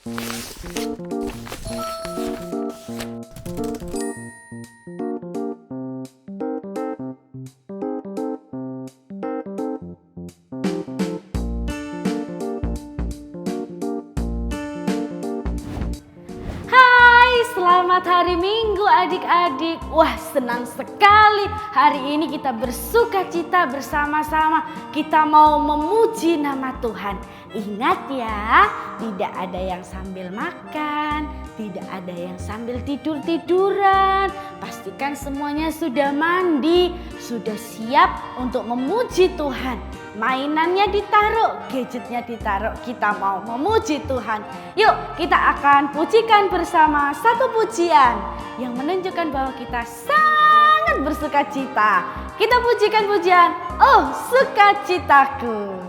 Selamat hari Minggu adik-adik. Wah, senang sekali hari ini kita bersukacita bersama-sama. Kita mau memuji nama Tuhan. Ingat ya, tidak ada yang sambil makan, tidak ada yang sambil tidur-tiduran. Pastikan semuanya sudah mandi, sudah siap untuk memuji Tuhan. Mainannya ditaruh, gadgetnya ditaruh, kita mau memuji Tuhan. Yuk kita akan pujikan bersama satu pujian yang menunjukkan bahwa kita sangat bersukacita. Kita pujikan pujian, oh sukacitaku.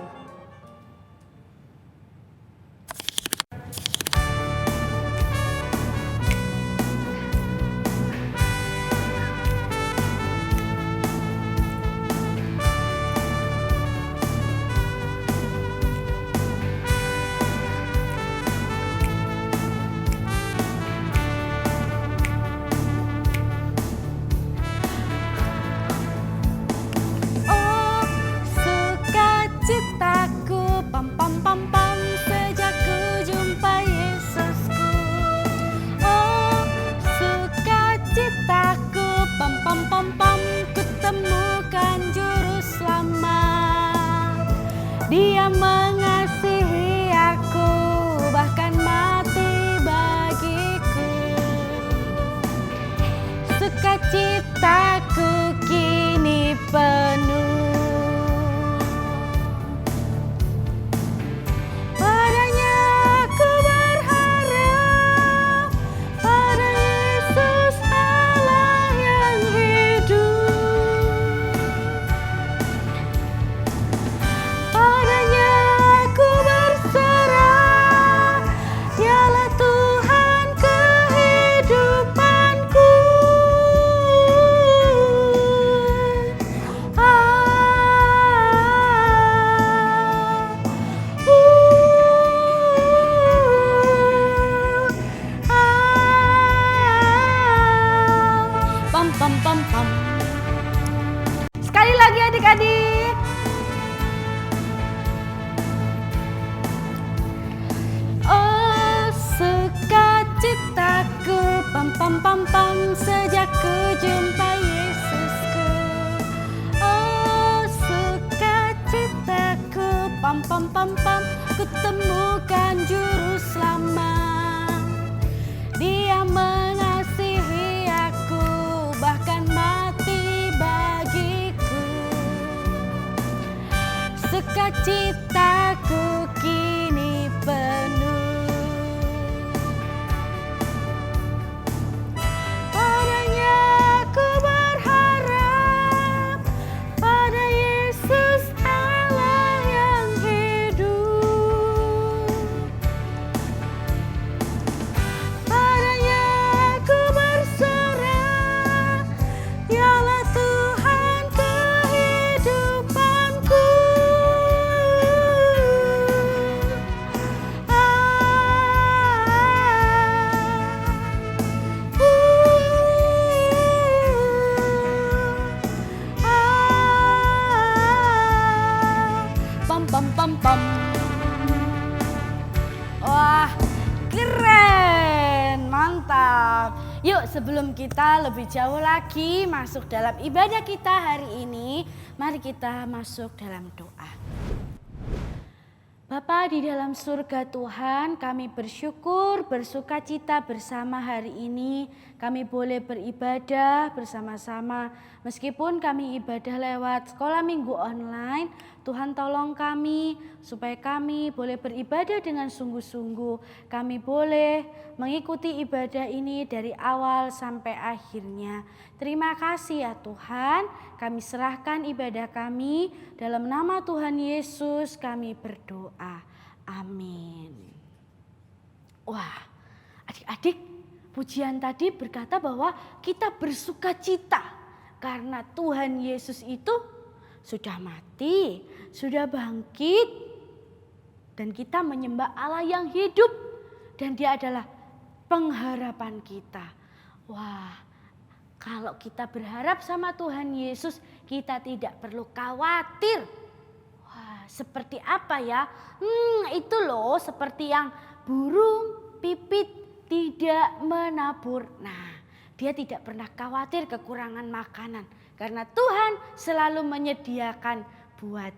Citaku pam pam pam pam sejak ku jumpa Yesusku. Oh sukacitaku pam pam pam pam ku temukan juru selamat. Dia mengasihi aku bahkan mati bagiku. Sukacitaku kini penuh. Sekali lagi adik-adik. Oh sukacitaku pam pam pam pam sejak ku jumpa Yesusku. Oh sukacitaku pam pam pam pam ku temukan juru selamat. Dia mengasihi aku bahkan mati bagiku. Sukacitaku kini penuh. Padanya ku berharap, pada Yesus Allah yang hidup. Padanya ku berserah, dialah Tuhan kehidupanku. Pam pam pam pam. Wah, keren, mantap. Yuk sebelum kita lebih jauh lagi masuk dalam ibadah kita hari ini, mari kita masuk dalam doa. Bapa di dalam surga Tuhan, kami bersyukur, bersukacita bersama hari ini. Kami boleh beribadah bersama-sama. Meskipun kami ibadah lewat sekolah minggu online, Tuhan tolong kami supaya kami boleh beribadah dengan sungguh-sungguh. Kami boleh mengikuti ibadah ini dari awal sampai akhirnya. Terima kasih ya Tuhan, kami serahkan ibadah kami dalam nama Tuhan Yesus kami berdoa. Amin. Wah, adik-adik, pujian tadi berkata bahwa kita bersukacita karena Tuhan Yesus itu sudah mati, sudah bangkit, dan kita menyembah Allah yang hidup. dan Dia adalah pengharapan kita. Wah, kalau kita berharap sama Tuhan Yesus, kita tidak perlu khawatir. Wah, seperti apa ya? Itu loh, seperti yang burung pipit tidak menabur. Nah, dia tidak pernah khawatir kekurangan makanan. Karena Tuhan selalu menyediakan buat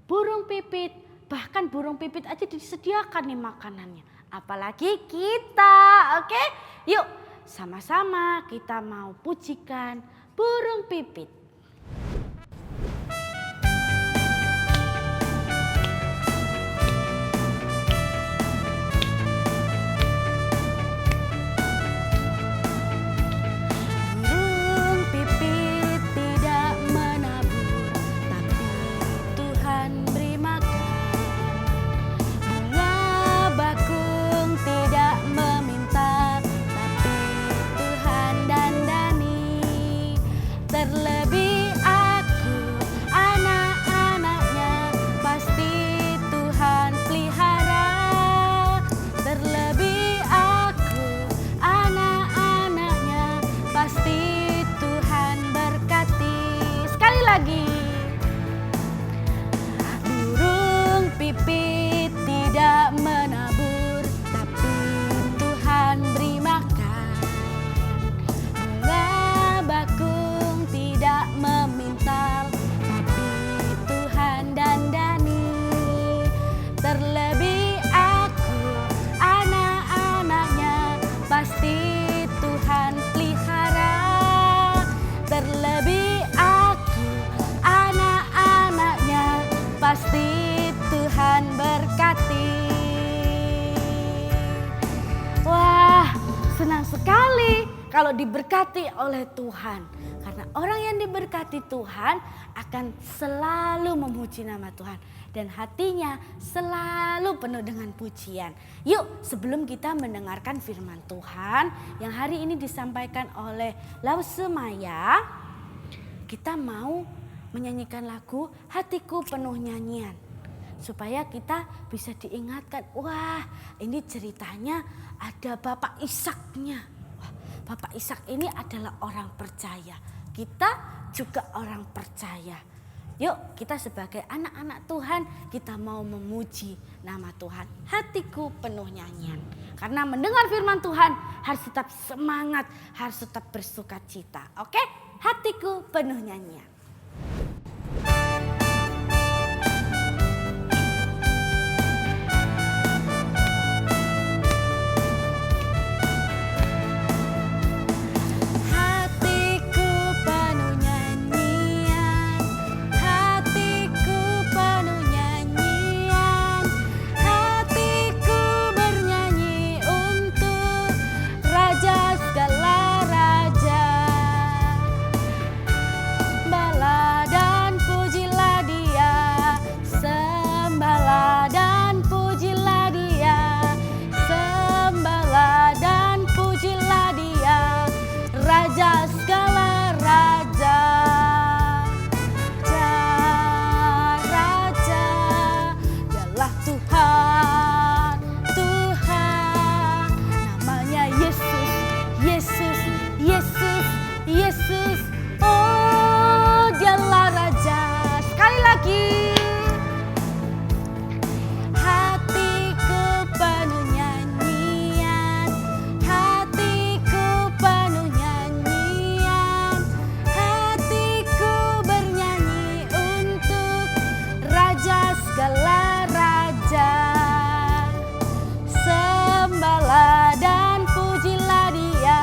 burung pipit. Bahkan burung pipit aja disediakan nih makanannya. Apalagi kita, oke? Yuk, sama-sama kita mau pujikan burung pipit. Pasti Tuhan berkati. Wah, senang sekali kalau diberkati oleh Tuhan. Karena orang yang diberkati Tuhan akan selalu memuji nama Tuhan. Dan hatinya selalu penuh dengan pujian. Yuk, sebelum kita mendengarkan firman Tuhan yang hari ini disampaikan oleh Lause Maya, kita mau menyanyikan lagu Hatiku Penuh Nyanyian. Supaya kita bisa diingatkan, wah ini ceritanya ada Bapak Ishaknya. Wah, Bapak Ishak ini adalah orang percaya. Kita juga orang percaya. Yuk, kita sebagai anak-anak Tuhan, kita mau memuji nama Tuhan. Hatiku penuh nyanyian. Karena mendengar firman Tuhan harus tetap semangat, harus tetap bersuka cita. Oke? Hatiku penuh nyanyian. Yesus, oh Dialah Raja. Sekali lagi. Hatiku penuh nyanyian, hatiku penuh nyanyian, hatiku bernyanyi untuk Raja segala raja. Sembahlah dan pujilah Dia.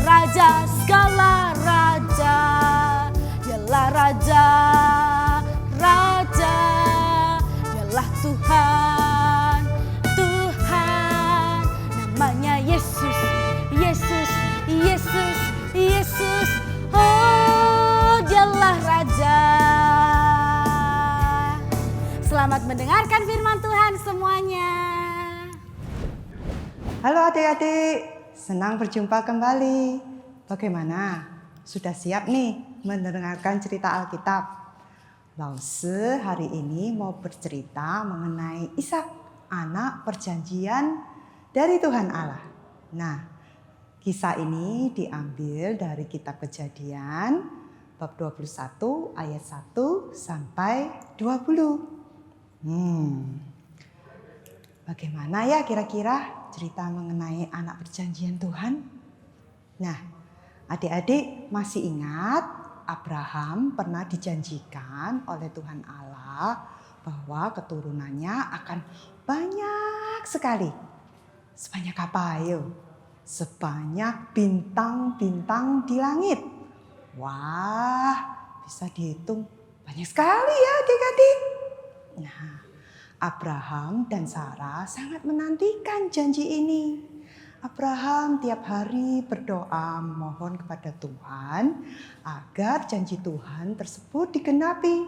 Raja segala raja, Dialah Raja, Raja, Dialah Tuhan, Tuhan, namanya Yesus, Yesus, Yesus, Yesus, oh Dialah Raja. Selamat mendengarkan firman Tuhan semuanya. Halo adik-adik, senang berjumpa kembali. Bagaimana? Sudah siap nih mendengarkan cerita Alkitab. Lause hari ini mau bercerita mengenai Ishak, anak perjanjian dari Tuhan Allah. Nah, kisah ini diambil dari kitab Kejadian bab 21 ayat 1 sampai 20. Bagaimana ya kira-kira cerita mengenai anak perjanjian Tuhan? Nah, adik-adik masih ingat Abraham pernah dijanjikan oleh Tuhan Allah bahwa keturunannya akan banyak sekali. Sebanyak apa ayo? Sebanyak bintang-bintang di langit. Wah, bisa dihitung banyak sekali ya adik-adik. Nah, Abraham dan Sarah sangat menantikan janji ini. Abraham tiap hari berdoa mohon kepada Tuhan agar janji Tuhan tersebut digenapi.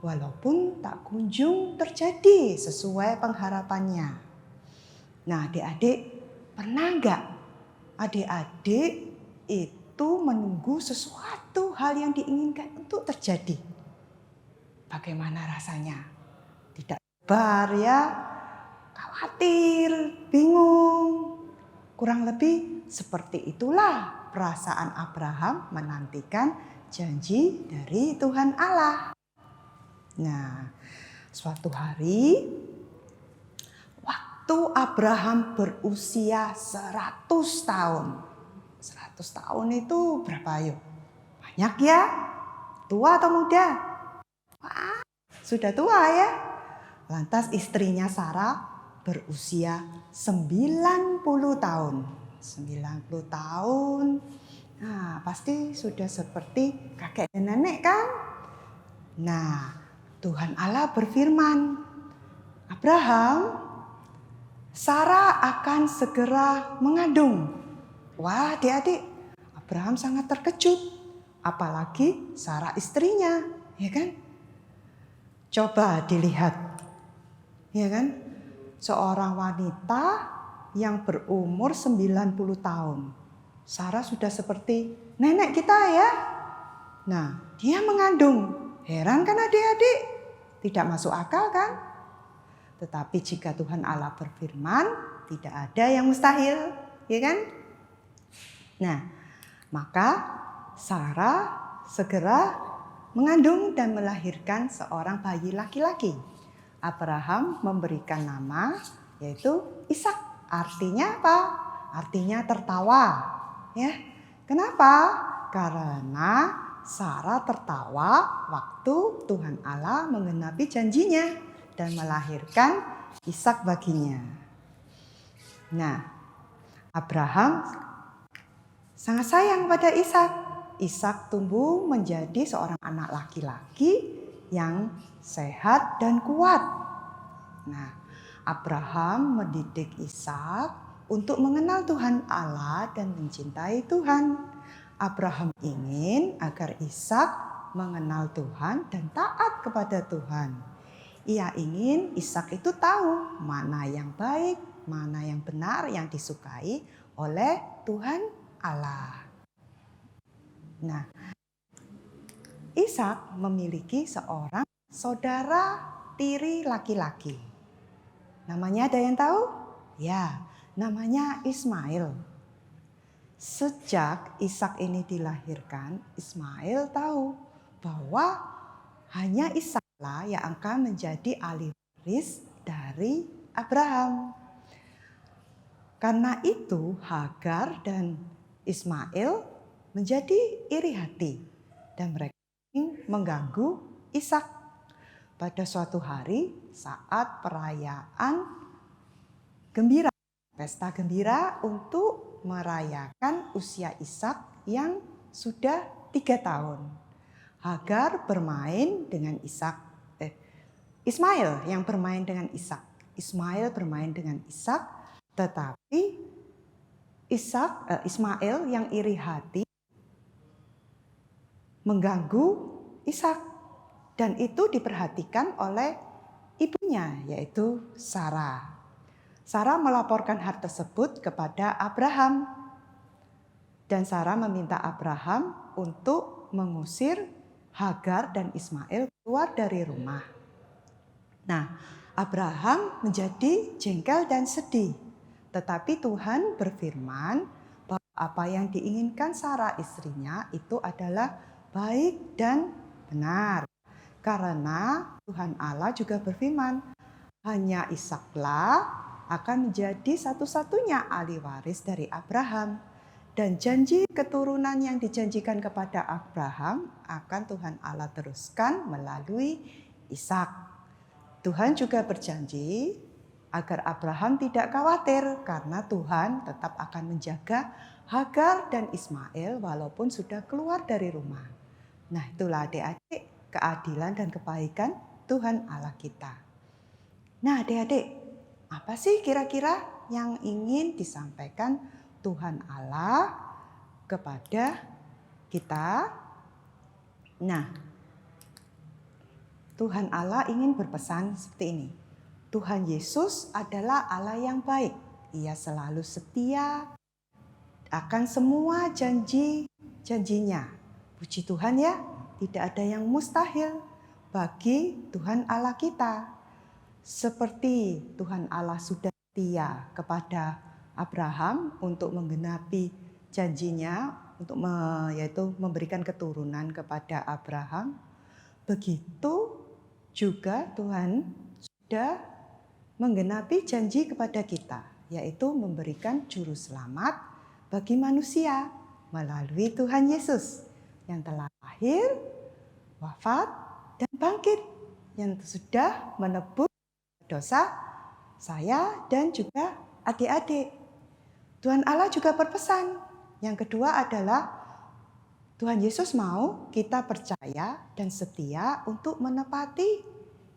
Walaupun tak kunjung terjadi sesuai pengharapannya. Nah, adik-adik pernah enggak adik-adik itu menunggu sesuatu hal yang diinginkan untuk terjadi? Bagaimana rasanya? Tidak sabar ya, khawatir, bingung. Kurang lebih seperti itulah perasaan Abraham menantikan janji dari Tuhan Allah. Nah, suatu hari waktu Abraham berusia 100 tahun. 100 tahun itu berapa ayo? Banyak ya? Tua atau muda? Wah, sudah tua ya. Lantas istrinya Sarah berusia 90 tahun. 90 tahun. Nah, pasti sudah seperti kakek dan nenek kan? Nah, Tuhan Allah berfirman, Abraham, Sarah akan segera mengandung. Wah, adik-adik, Abraham sangat terkejut. Apalagi Sarah istrinya, ya kan? Coba dilihat. Ya kan? Seorang wanita yang berumur 90 tahun. Sarah sudah seperti nenek kita ya. Nah, dia mengandung. Heran kan adik-adik? Tidak masuk akal kan? Tetapi jika Tuhan Allah berfirman, tidak ada yang mustahil, ya kan? Nah, maka Sarah segera mengandung dan melahirkan seorang bayi laki-laki. Abraham memberikan nama yaitu Ishak. Artinya apa? Artinya tertawa. Ya. Kenapa? Karena Sarah tertawa waktu Tuhan Allah menggenapi janjinya dan melahirkan Ishak baginya. Nah, Abraham sangat sayang pada Ishak. Ishak tumbuh menjadi seorang anak laki-laki yang sehat dan kuat. Nah, Abraham mendidik Ishak untuk mengenal Tuhan Allah dan mencintai Tuhan. Abraham ingin agar Ishak mengenal Tuhan dan taat kepada Tuhan. Ia ingin Ishak itu tahu mana yang baik, mana yang benar, yang disukai oleh Tuhan Allah. Nah, Ishak memiliki seorang saudara tiri laki-laki. Namanya ada yang tahu? Ya, namanya Ismail. Sejak Ishak ini dilahirkan, Ismail tahu bahwa hanya Ishaklah yang akan menjadi ahli waris dari Abraham. Karena itu Hagar dan Ismail menjadi iri hati dan mereka mengganggu Ishak. Pada suatu hari saat perayaan gembira, pesta gembira untuk merayakan usia Ishak yang sudah 3 tahun. Hagar bermain dengan Ismail yang bermain dengan Ishak. Ismail bermain dengan Ishak, tetapi Ismail yang iri hati mengganggu Ishak dan itu diperhatikan oleh ibunya yaitu Sarah. Sarah melaporkan hal tersebut kepada Abraham dan Sarah meminta Abraham untuk mengusir Hagar dan Ismail keluar dari rumah. Nah, Abraham menjadi jengkel dan sedih. Tetapi Tuhan berfirman bahwa apa yang diinginkan Sarah istrinya itu adalah baik dan benar. Karena Tuhan Allah juga berfirman, hanya Ishaklah akan menjadi satu-satunya ahli waris dari Abraham. Dan janji keturunan yang dijanjikan kepada Abraham akan Tuhan Allah teruskan melalui Ishak. Tuhan juga berjanji agar Abraham tidak khawatir karena Tuhan tetap akan menjaga Hagar dan Ismail walaupun sudah keluar dari rumah. Nah, itulah adik-adik keadilan dan kebaikan Tuhan Allah kita. Nah, adik-adik, apa sih kira-kira yang ingin disampaikan Tuhan Allah kepada kita? Nah, Tuhan Allah ingin berpesan seperti ini. Tuhan Yesus adalah Allah yang baik. Ia selalu setia akan semua janji-janjinya. Puji Tuhan ya, tidak ada yang mustahil bagi Tuhan Allah kita. Seperti Tuhan Allah sudah setia kepada Abraham untuk menggenapi janjinya, yaitu memberikan keturunan kepada Abraham, begitu juga Tuhan sudah menggenapi janji kepada kita, yaitu memberikan juru selamat bagi manusia melalui Tuhan Yesus yang telah lahir, wafat, dan bangkit, yang sudah menebus dosa saya dan juga adik-adik. Tuhan Allah juga berpesan. Yang kedua adalah Tuhan Yesus mau kita percaya dan setia untuk menepati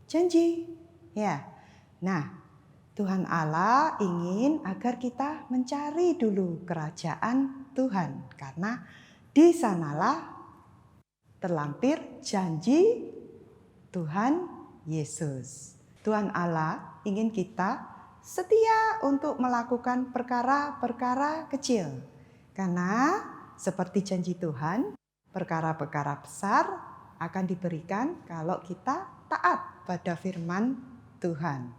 janji. Ya. Nah, Tuhan Allah ingin agar kita mencari dulu kerajaan Tuhan, karena di sanalah terlampir janji Tuhan Yesus. Tuhan Allah ingin kita setia untuk melakukan perkara-perkara kecil. Karena seperti janji Tuhan, perkara-perkara besar akan diberikan kalau kita taat pada firman Tuhan.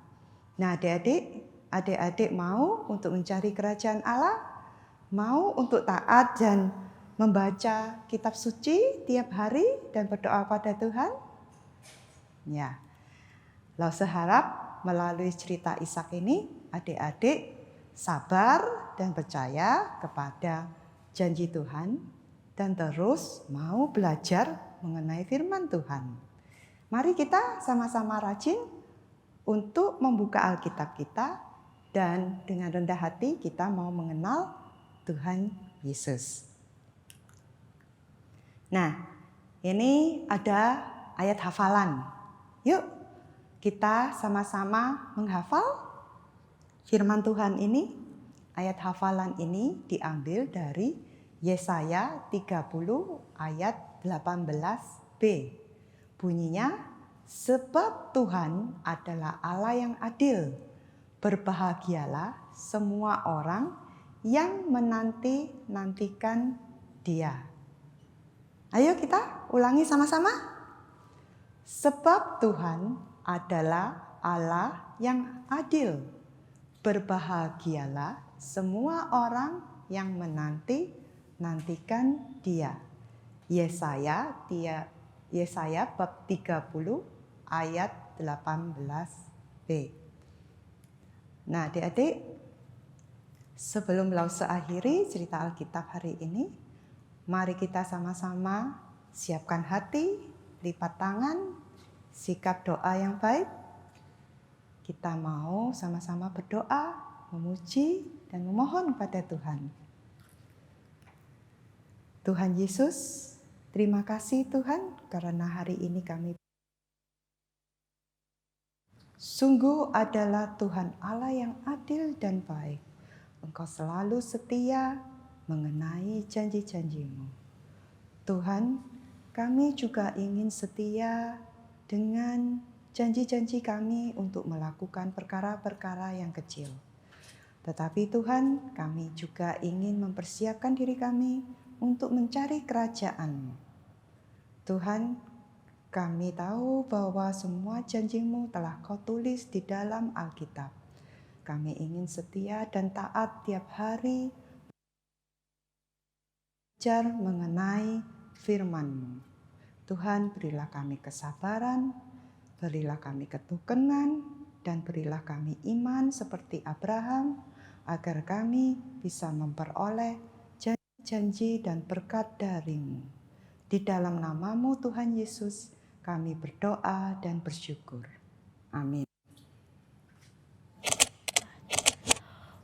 Nah, adik-adik mau untuk mencari kerajaan Allah? Mau untuk taat dan membaca kitab suci tiap hari dan berdoa pada Tuhan? Ya. Lalu seharap melalui cerita Ishak ini, adik-adik sabar dan percaya kepada janji Tuhan dan terus mau belajar mengenai firman Tuhan. Mari kita sama-sama rajin untuk membuka Alkitab kita dan dengan rendah hati kita mau mengenal Tuhan Yesus. Nah, ini ada ayat hafalan. Yuk kita sama-sama menghafal firman Tuhan ini. Ayat hafalan ini diambil dari Yesaya 30 ayat 18b. Bunyinya, sebab Tuhan adalah Allah yang adil. Berbahagialah semua orang yang menanti-nantikan Dia. Ayo kita ulangi sama-sama. Sebab Tuhan adalah Allah yang adil. Berbahagialah semua orang yang menanti-nantikan Dia. Yesaya bab 30 ayat 18b. Nah, adik-adik, sebelum Lause akhiri cerita Alkitab hari ini, mari kita sama-sama siapkan hati, lipat tangan, sikap doa yang baik. Kita mau sama-sama berdoa, memuji dan memohon pada Tuhan. Tuhan Yesus, terima kasih Tuhan karena hari ini kami sungguh adalah Tuhan Allah yang adil dan baik. Engkau selalu setia mengenai janji-janji-Mu. Tuhan, kami juga ingin setia dengan janji-janji kami untuk melakukan perkara-perkara yang kecil. Tetapi Tuhan, kami juga ingin mempersiapkan diri kami untuk mencari kerajaan-Mu. Tuhan, kami tahu bahwa semua janji-Mu telah Kau tulis di dalam Alkitab. Kami ingin setia dan taat tiap hari belajar mengenai firman-Mu. Tuhan, berilah kami kesabaran, berilah kami ketukenan, dan berilah kami iman seperti Abraham, agar kami bisa memperoleh janji-janji dan berkat dari-Mu. Di dalam nama-Mu Tuhan Yesus, kami berdoa dan bersyukur. Amin.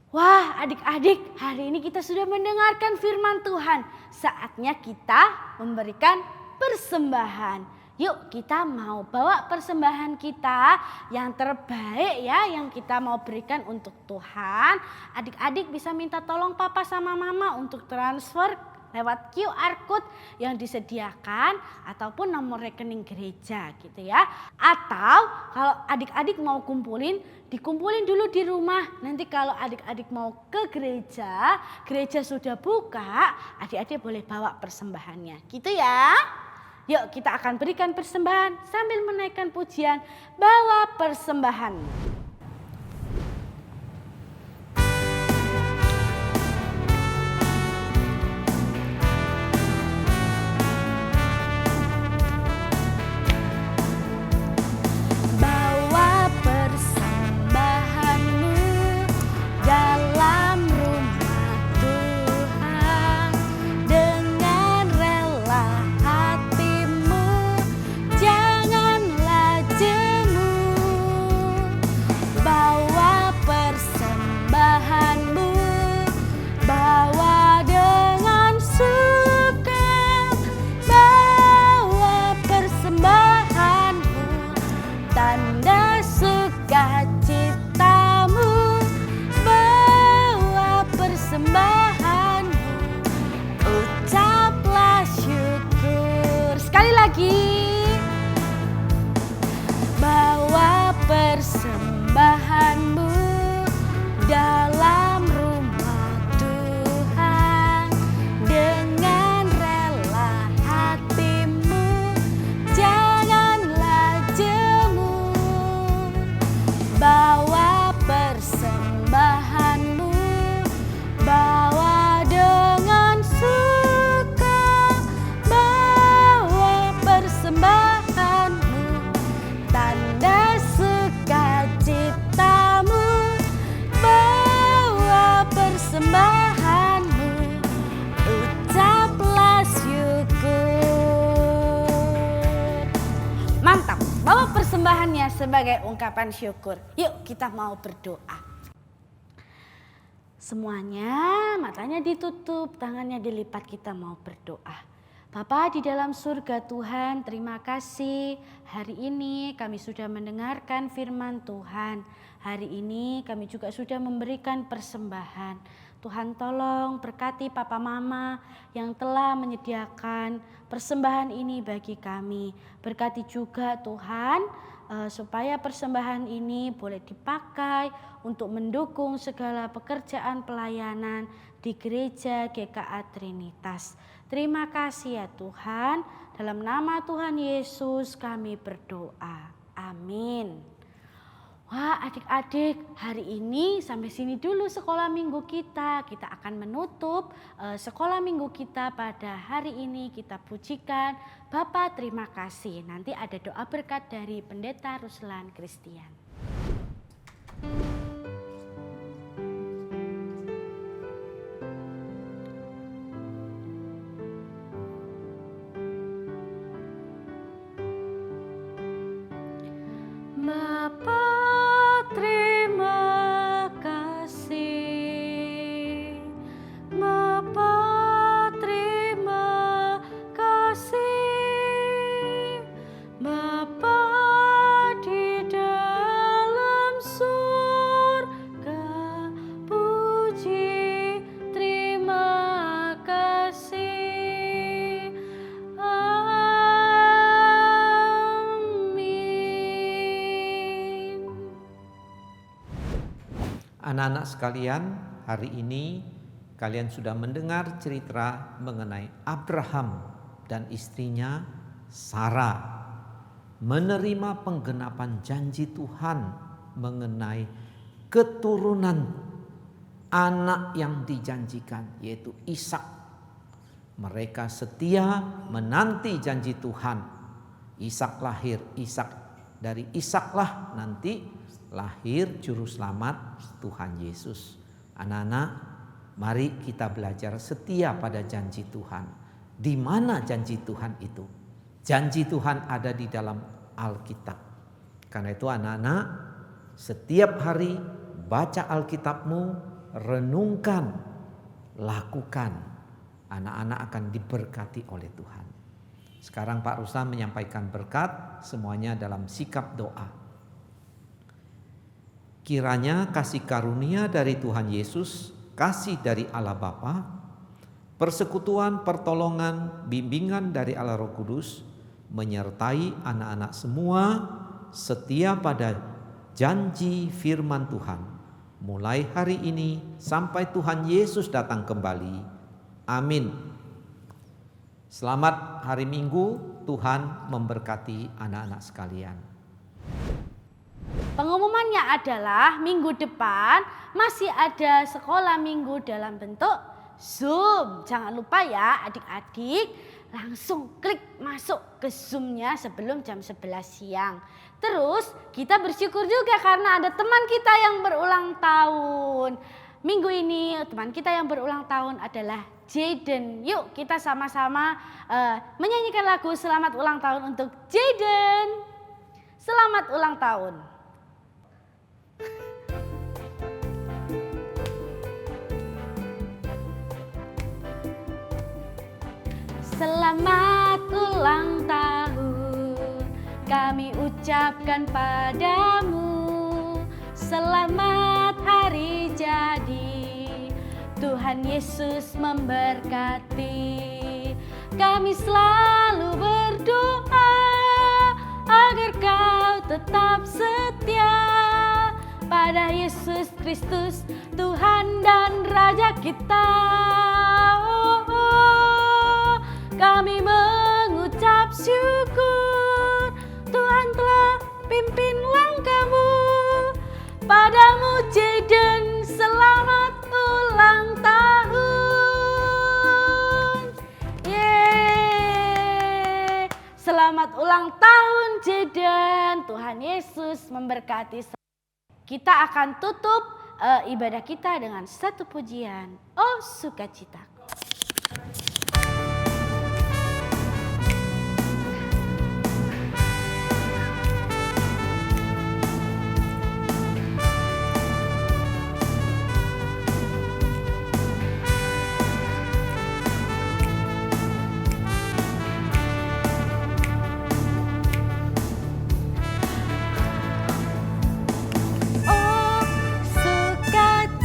Wah, adik-adik, hari ini kita sudah mendengarkan firman Tuhan. Saatnya kita memberikan persembahan. Yuk, kita mau bawa persembahan kita yang terbaik ya, yang kita mau berikan untuk Tuhan. Adik-adik bisa minta tolong papa sama mama untuk transfer lewat QR code yang disediakan ataupun nomor rekening gereja gitu ya. Atau kalau adik-adik mau dikumpulin dulu di rumah. Nanti kalau adik-adik mau ke gereja, gereja sudah buka, adik-adik boleh bawa persembahannya gitu ya. Yuk kita akan berikan persembahan sambil menaikkan pujian, bawa persembahan. Persembahanmu dalam rumah Tuhan, dengan rela hatimu, janganlah jemu. Bawa persembahanmu, bawa dengan suka, bawa persembahanmu, tanda sukacitamu, bawa persembahanmu, ucaplah syukur. Mantap, bawa persembahannya sebagai ungkapan syukur. Yuk kita mau berdoa. Semuanya matanya ditutup, tangannya dilipat, kita mau berdoa. Bapa di dalam surga Tuhan, terima kasih hari ini kami sudah mendengarkan firman Tuhan. Hari ini kami juga sudah memberikan persembahan. Tuhan tolong berkati papa mama yang telah menyediakan persembahan ini bagi kami. Berkati juga Tuhan supaya persembahan ini boleh dipakai untuk mendukung segala pekerjaan pelayanan di gereja GKA Trinitas. Terima kasih ya Tuhan, dalam nama Tuhan Yesus kami berdoa. Amin. Wah adik-adik, hari ini sampai sini dulu sekolah minggu kita. Kita akan menutup sekolah minggu kita pada hari ini. Kita pujikan Bapa terima kasih. Nanti ada doa berkat dari Pendeta Ruslan Christian. Bapa terima kasih, Bapa terima kasih, Bapa di dalam surga, puji terima kasih. Anak-anak sekalian, hari ini kalian sudah mendengar cerita mengenai Abraham dan istrinya Sarah menerima penggenapan janji Tuhan mengenai keturunan anak yang dijanjikan, yaitu Ishak. Mereka setia menanti janji Tuhan. Ishak lahir, dari Ishaklah nanti lahir juru selamat Tuhan Yesus. Anak-anak, mari kita belajar setia pada janji Tuhan. Di mana janji Tuhan itu? Janji Tuhan ada di dalam Alkitab. Karena itu anak-anak, setiap hari baca Alkitabmu, renungkan, lakukan. Anak-anak akan diberkati oleh Tuhan. Sekarang Pak Ruslan menyampaikan berkat, semuanya dalam sikap doa. Kiranya kasih karunia dari Tuhan Yesus, kasih dari Allah Bapa, persekutuan, pertolongan, bimbingan dari Allah Roh Kudus menyertai anak-anak semua setia pada janji firman Tuhan mulai hari ini sampai Tuhan Yesus datang kembali. Amin. Selamat hari Minggu, Tuhan memberkati anak-anak sekalian. Pengumumannya adalah minggu depan masih ada sekolah minggu dalam bentuk Zoom. Jangan lupa ya adik-adik, langsung klik masuk ke Zoom-nya sebelum jam 11 siang. Terus kita bersyukur juga karena ada teman kita yang berulang tahun. Minggu ini teman kita yang berulang tahun adalah Jaden. Yuk kita sama-sama menyanyikan lagu selamat ulang tahun untuk Jaden. Selamat ulang tahun. Selamat ulang tahun kami ucapkan padamu. Selamat hari jadi, Tuhan Yesus memberkati. Kami selalu berdoa agar kau tetap setia pada Yesus Kristus, Tuhan dan Raja kita. Kami mengucap syukur, Tuhan telah pimpin langkahmu. Padamu Jaden, selamat ulang tahun. Yeay, selamat ulang tahun Jaden. Tuhan Yesus memberkati. Kita akan tutup ibadah kita dengan satu pujian. Oh sukacitaku.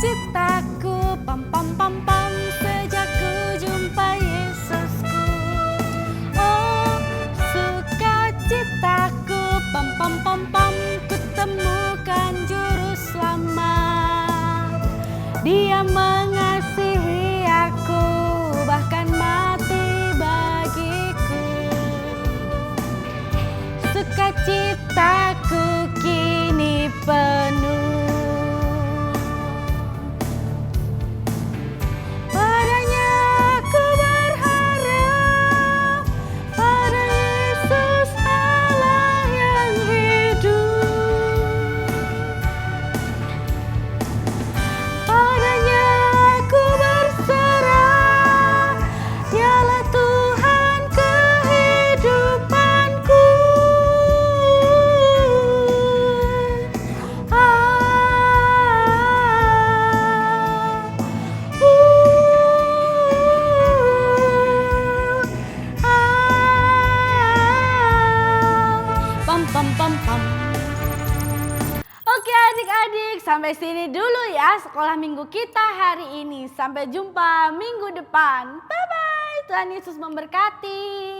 Citaku pam pam pam pam sejak ku jumpa Yesusku. Oh sukacitaku pam pam pam pam ku temukan juru selamat. Dia mengasihi aku bahkan mati bagiku. Sukacitaku kini penuh. Oke adik-adik, sampai sini dulu ya sekolah minggu kita hari ini. Sampai jumpa minggu depan. Bye-bye. Tuhan Yesus memberkati.